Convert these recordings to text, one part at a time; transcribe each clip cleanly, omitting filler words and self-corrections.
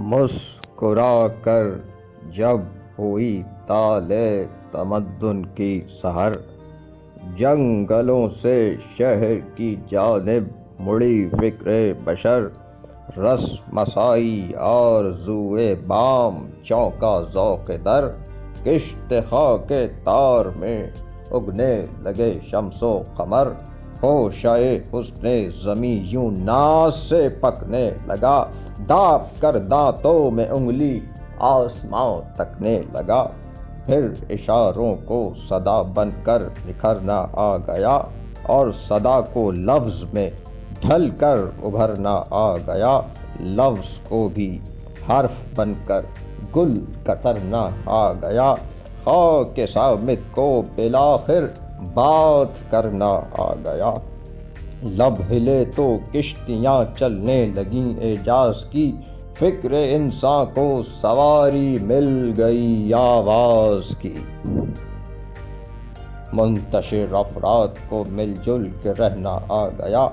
مسکرا کر جب ہوئی طالع تمدن کی سحر، جنگلوں سے شہر کی جانب مڑی فکر بشر، رس مسائی آرزوئے بام چونکا ذوق در، کشت خاک تار میں اگنے لگے شمس و قمر، ہوشائے حسن زمیں یوں ناز سے پکنے لگا، داپ کر دانتوں میں انگلی آسماں تکنے لگا، پھر اشاروں کو صدا بن کر نکھرنا آ گیا، اور صدا کو لفظ میں ڈھل کر ابھرنا آ گیا، لفظ کو بھی حرف بن کر گل کترنا آ گیا، خاک صامت کو بالآخر بات کرنا آ گیا، لب ہلے تو کشتیاں چلنے لگیں اعجاز کی، فکر انسان کو سواری مل گئی آواز کی، منتشر افراد کو مل جل کے رہنا آ گیا،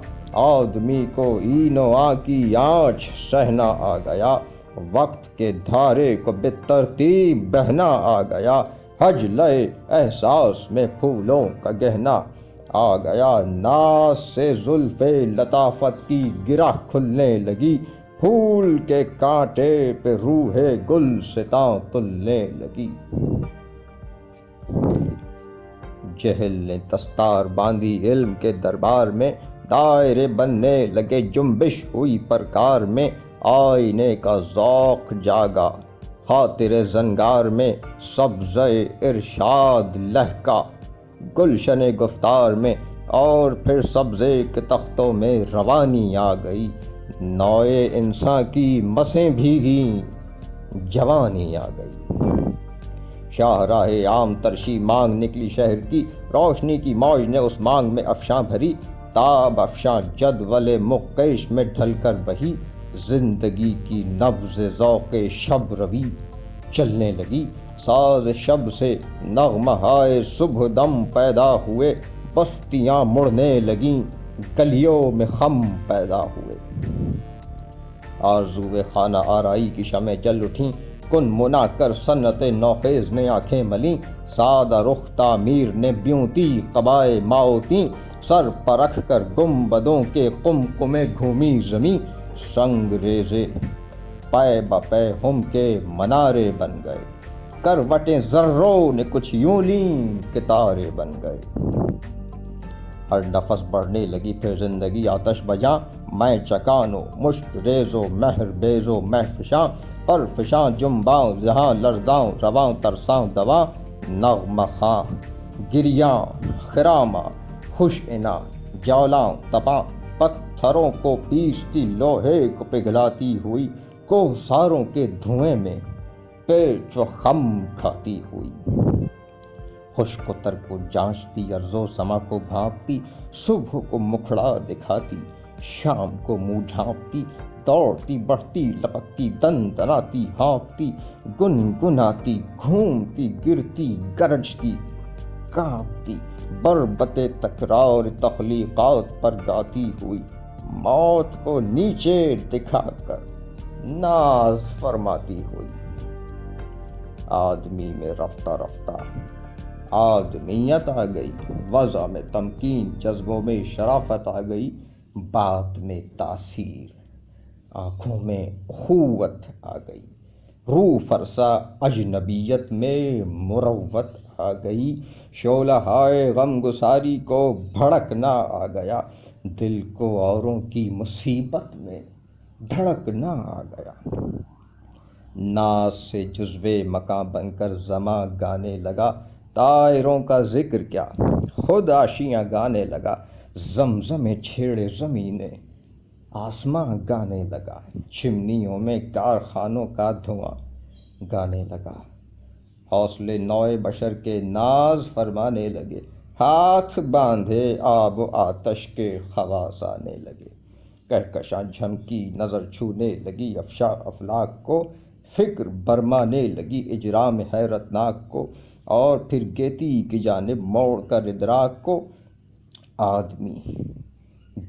آدمی کو این و آ کی آنچ سہنا آ گیا، وقت کے دھارے کو بے ترتیب بہنا آ گیا، حج لئے احساس میں پھولوں کا گہنا آ گیا، ناز سے زلف لطافت کی گرہ کھلنے لگی، پھول کے کانٹے پہ روح گلستاں تلنے لگی، جہل نے دستار باندھی علم کے دربار میں، دائرے بننے لگے جنبش ہوئی پرکار میں، آئینے کا ذوق جاگا خاطر زنگار میں، سبزہ ارشاد لہکا گلشن گفتار میں، اور پھر سبزے کے تختوں میں روانی آ گئی، نوئے انسان کی مسیں بھیگیں جوانی آ گئی، شاہراہ عام ترشی مانگ نکلی شہر کی، روشنی کی موج نے اس مانگ میں افشاں بھری، تاب افشاں جدول مکیش میں ڈھل کر بہی، زندگی کی نبض ذوق شب روی چلنے لگی، ساز شب سے نغمہ ہائے صبح دم پیدا ہوئے، بستیاں مڑنے لگیں گلیوں میں خم پیدا ہوئے، آرزوئے خانہ آرائی کی شمعیں جل اٹھیں، کن منا کر صنعت نوخیز نے آنکھیں ملیں، سادہ رخ تعمیر نے بیونتی قبائے ماؤتیں، سر پر رکھ کر گنبدوں کے قمقمے گھومی زمیں، سنگ ریزے پے بپے ہم کے منارے بن گئے، کروٹیں ذروں نے کچھ یوں لیں کہ تارے بن گئے، ہر نفس بڑھنے لگی پھر زندگی آتش بجاں، میں چکانو مشت ریزو مہر بیزو مہفشاں، پر فشاں جنباں جہاں لرزاں رواں ترساں دواں، نغمہ خاں گریاں خراماں خوش اناں جولاں تپاں، پتھروں کو پیستی لوہے کو پگھلاتی ہوئی، کوہساروں کے دھوئیں میں پیچ و خم کھاتی ہوئی، خشک و تر کو جانچتی ارض و سما کو بھانپتی، صبح کو مکھڑا دکھاتی شام کو منہ ڈھانپتی، دوڑتی بڑھتی لپکتی دندناتی ہانپتی، گنگناتی گھومتی گرتی گرجتی کانپتی، بربط تکرار تخلیقات پر گاتی ہوئی، موت کو نیچے دکھا کر ناز فرماتی ہوئی، آدمی میں رفتہ رفتہ آدمیت آ گئی، وضع میں تمکین جذبوں میں شرافت آ گئی، بات میں تاثیر آنکھوں میں اخوت آ گئی، روح فرسا اجنبیت میں مروت آ گئی، شعلہ ہائے غم گساری کو بھڑکنا آ گیا، دل کو اوروں کی مصیبت میں دھڑکنا آ گیا، ناز سے جزوے مکاں بن کر زماں گانے لگا، طائروں کا ذکر کیا خود آشیاں گانے لگا، زمزمے چھیڑے زمینے آسماں گانے لگا، چمنیوں میں کارخانوں کا دھواں گانے لگا، حوصلے نوئے بشر کے ناز فرمانے لگے، ہاتھ باندھے آب و آتش کے خواص آنے لگے، کہکشاں جھمکی نظر چھونے لگی افشاں افلاک کو، فکر برمانے لگی اجرام حیرت ناک کو، اور پھر گیتی کی جانب موڑ کر ادراک کو، آدمی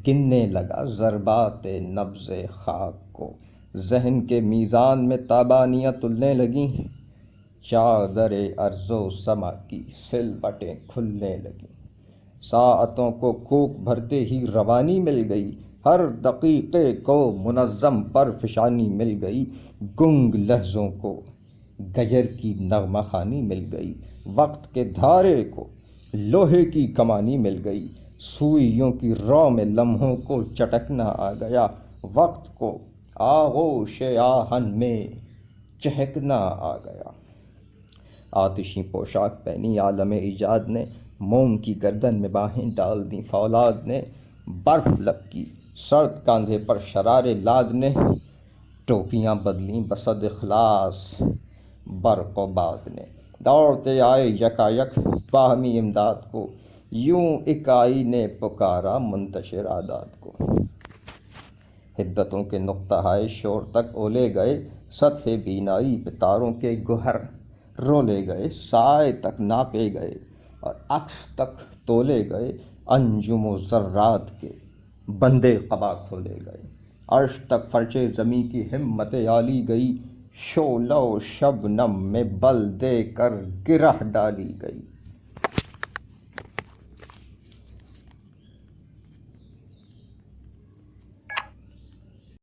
گننے لگا ضربات نبض خاک کو، ذہن کے میزان میں تابانیاں تلنے لگیں، چادر ارض و سما کی سلوٹیں کھلنے لگیں، ساعتوں کو کوک بھرتے ہی روانی مل گئی، ہر دقیقے کو منظم پرفشانی مل گئی، گنگ لہجوں کو گجر کی نغمہ خوانی مل گئی، وقت کے دھارے کو لوہے کی کمانی مل گئی، سوئیوں کی رو میں لمحوں کو چٹکنا آ گیا، وقت کو آغوش آہن میں چہکنا آ گیا۔ آتشی پوشاک پہنی عالم ایجاد نے، موم کی گردن میں باہیں ڈال دیں فولاد نے، برف لپکی سرد کاندھے پر شرارے لاد نے، ٹوپیاں بدلیں بصد اخلاص برق و باد نے، دوڑتے آئے یکایک باہمی امداد کو، یوں اکائی نے پکارا منتشر عادات کو۔ حدتوں کے نقطہ ہائے شور تک اولے گئے، سطح بینائی پہ تاروں کے گوہر رولے گئے، سائے تک ناپے گئے اور عکس تک تولے گئے، انجم و ذرات کے بندے قبا کھولے گئے، عرش تک فرشِ زمیں کی ہمت عالی گئی، شعلہ و شبنم میں بل دے کر گرہ ڈالی گئی،